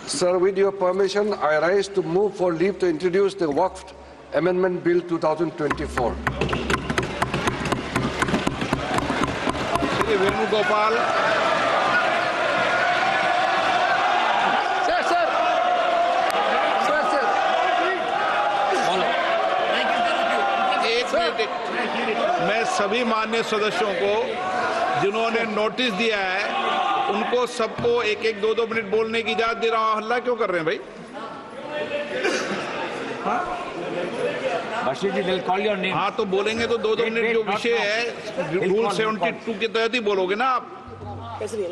Sir, with your permission, I rise to move for leave to introduce the Waqf Amendment Bill 2024. Shri Venugopal. मैं सभी माननीय सदस्यों को जिन्होंने नोटिस दिया है उनको सबको एक एक दो मिनट बोलने की इजाजत दे रहा हूं। हल्ला क्यों कर रहे हैं भाई? हाँ तो बोलेंगे तो दो मिनट जो विषय है रूल 72 के तहत ही बोलोगे ना आप,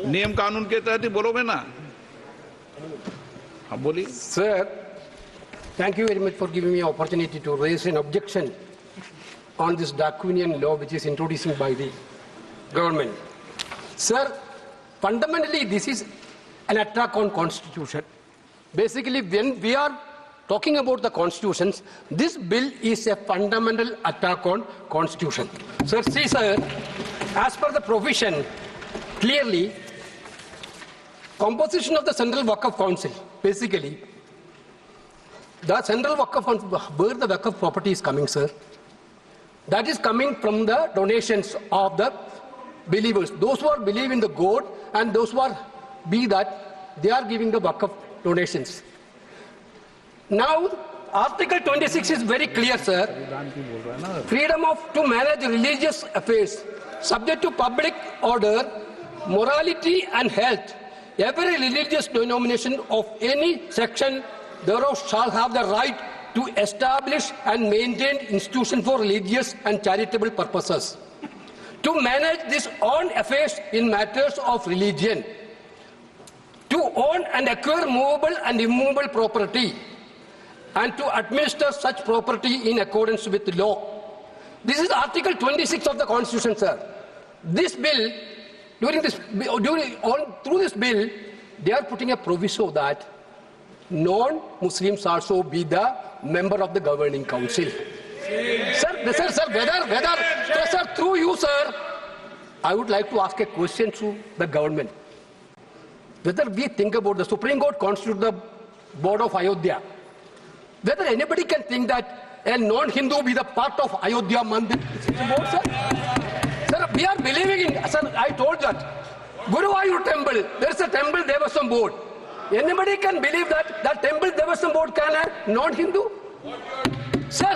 नियम कानून के तहत ही बोलोगे ना। हाँ बोलिए। Sir, thank you very much for giving me an opportunity to raise an objection on this draconian law which is introduced by the government. Sir, fundamentally this is an attack on constitution. Basically, when we are talking about the constitutions, this bill is a fundamental attack on constitution. Sir, see sir, as per the provision, clearly, composition of the Central Waqf Council, basically, the Central Waqf Council, where the Waqf property is coming, sir, that is coming from the donations of the believers. Those who are believe in the God and those who are be that, they are giving the Waqf donations. Now, Article 26 is very clear, sir. Freedom to manage religious affairs, subject to public order, morality and health. Every religious denomination of any section thereof shall have the right to establish and maintain institutions for religious and charitable purposes. To manage this own affairs in matters of religion. To own and acquire movable and immovable property. And to administer such property in accordance with the law. This is Article 26 of the Constitution, sir. This bill, through this bill, they are putting a proviso that non-Muslims also be the member of the governing council. Sir, through you, sir, I would like to ask a question to the government. Whether we think about the Supreme Court constitute the board of Ayodhya, whether anybody can think that a non-Hindu be the part of Ayodhya Mandir board, sir? Sir, we are believing in, sir, I told that. Guruvayur temple, there is a temple Devasam board. Anybody can believe that that temple Devasam board can have non-Hindu? Sir,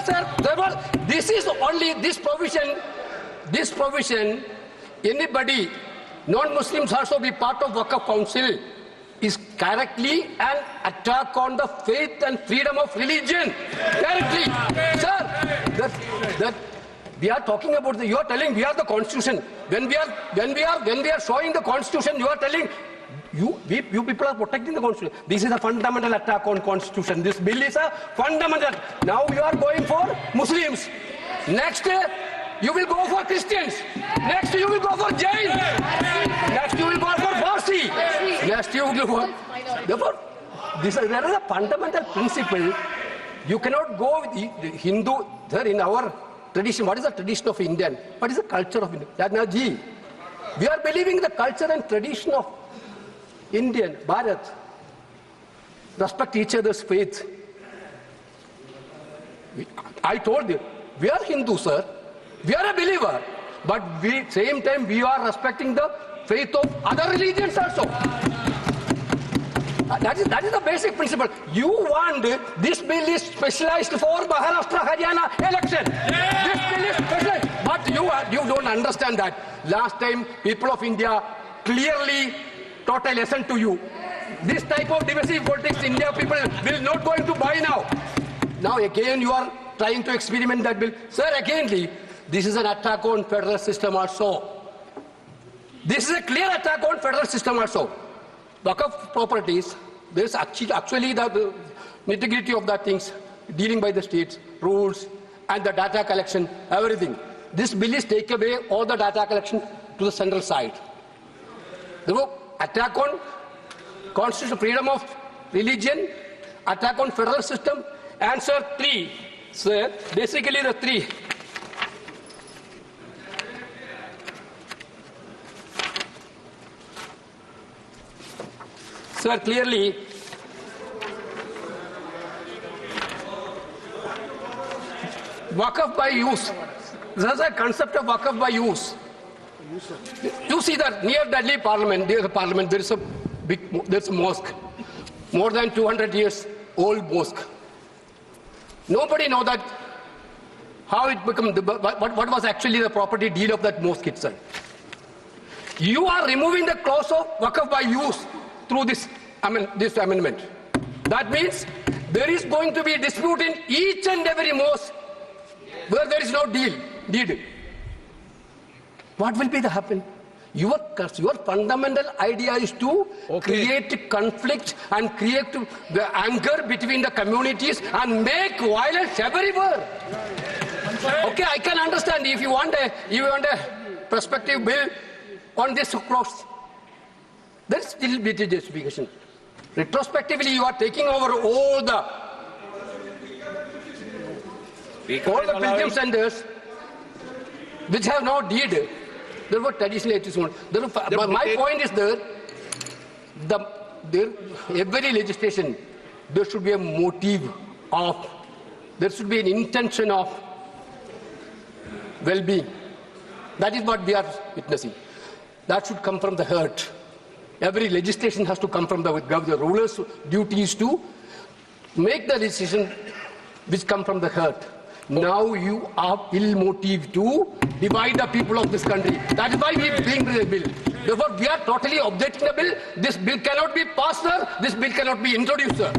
this is only this provision, anybody, non-Muslims also be part of Waqf Council, is correctly an attack on the faith and freedom of religion. Directly. Sir, that we are talking about you are telling we are the constitution. When we are showing the constitution, you are telling you people are protecting the constitution. This is a fundamental attack on constitution. This bill is a fundamental. Now you are going for Muslims. Next you will go for Christians. Next you will go for Jains. Next you will go for Parsi. Next you will go for... Therefore, there is a fundamental principle. You cannot go with the Hindu, sir, in our tradition. What is the tradition of Indian? What is the culture of India? Yadav, we are believing the culture and tradition of Indian, Bharat. Respect each other's faith. I told you, we are Hindu, sir. We are a believer, but same time we are respecting the faith of other religions also. That is the basic principle. You want this bill is specialized for Maharashtra, Haryana election. Yeah. This bill is specialized, but you don't understand that. Last time people of India clearly taught a lesson to you. This type of divisive politics, India people will not going to buy now. Now again you are trying to experiment that bill. Sir, again, this is an attack on federal system also. This is a clear attack on federal system also. Waqf properties, there is actually the nitty-gritty of that things, dealing by the states, rules, and the data collection, everything. This bill is take away all the data collection to the central side. Therefore, attack on constitutional freedom of religion, attack on federal system. Answer 3. So basically the 3. Sir, clearly Waqf by use. There's a concept of Waqf by use. You see that near Delhi Parliament, there's a mosque, more than 200 years old mosque. Nobody knows that how it became, what was actually the property deed of that mosque itself. You are removing the clause of Waqf by use through this amendment. That means there is going to be a dispute in each and every mosque where there is no deed. What will be the happen? Your fundamental idea is to create conflict and create the anger between the communities and make violence everywhere. Okay, I can understand if you want a prospective bill on this clause. There is still be justification. Retrospectively, you are taking over all the pilgrim centers which have no deed. There were traditional attitudes. My point is every legislation, there should be a motive of, there should be an intention of well-being. That is what we are witnessing. That should come from the heart. Every legislation has to come from the ruler's duty is to make the decision which come from the heart. Now you are ill motive to divide the people of this country. That is why we bring the bill. Therefore, we are totally objecting the bill. This bill cannot be passed, sir. This bill cannot be introduced, sir.